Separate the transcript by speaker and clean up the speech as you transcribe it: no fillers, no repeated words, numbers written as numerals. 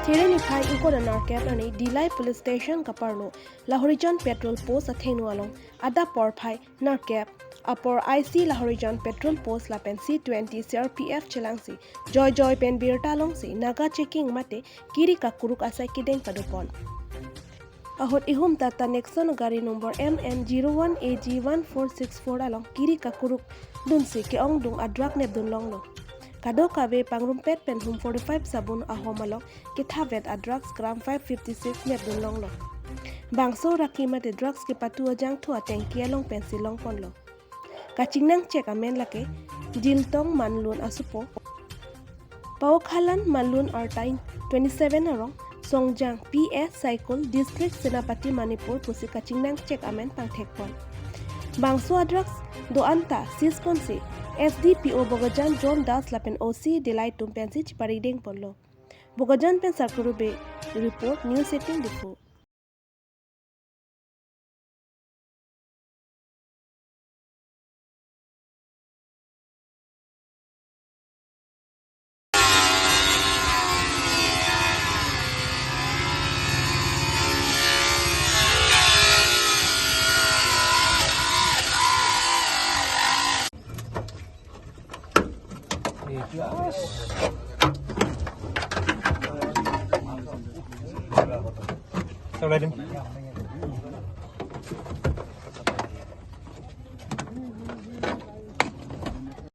Speaker 1: Tere ni phai iko da narket ani Dilai police station kaparno La Horizon petrol post athenu along ada por phai narket apor IC La Horizon petrol post la pen C20 CRPF chelangsi joy pen birta long si naga checking mate kiri ka kuruk asai kideng padupon ahot ihum tata Nexon gari number MN01AG1464 along kiri ka kuruk dun si ke ong dung adrak nep dun long lo kado kawe pangrumpet pen hum 45 sabun ahomalok kithavet a drugs gram 556 net dun long lo bangso rakima de drugs ke patu ajang thu ateng kia long pencil long pon lo kachinang check amen lake jiltong manlun asupo pau khalan manlun artain 27 arong songjang PS cycle district senapati manipur pusi kachinang check amen pangthek pon bangso drugs do anta sisponsi SDPO Bogajan John Das Lapen OC Delight Tumpensi Chipariding Polo. Bogajan Pen Sarkurube report news 18 Difu.
Speaker 2: Yes.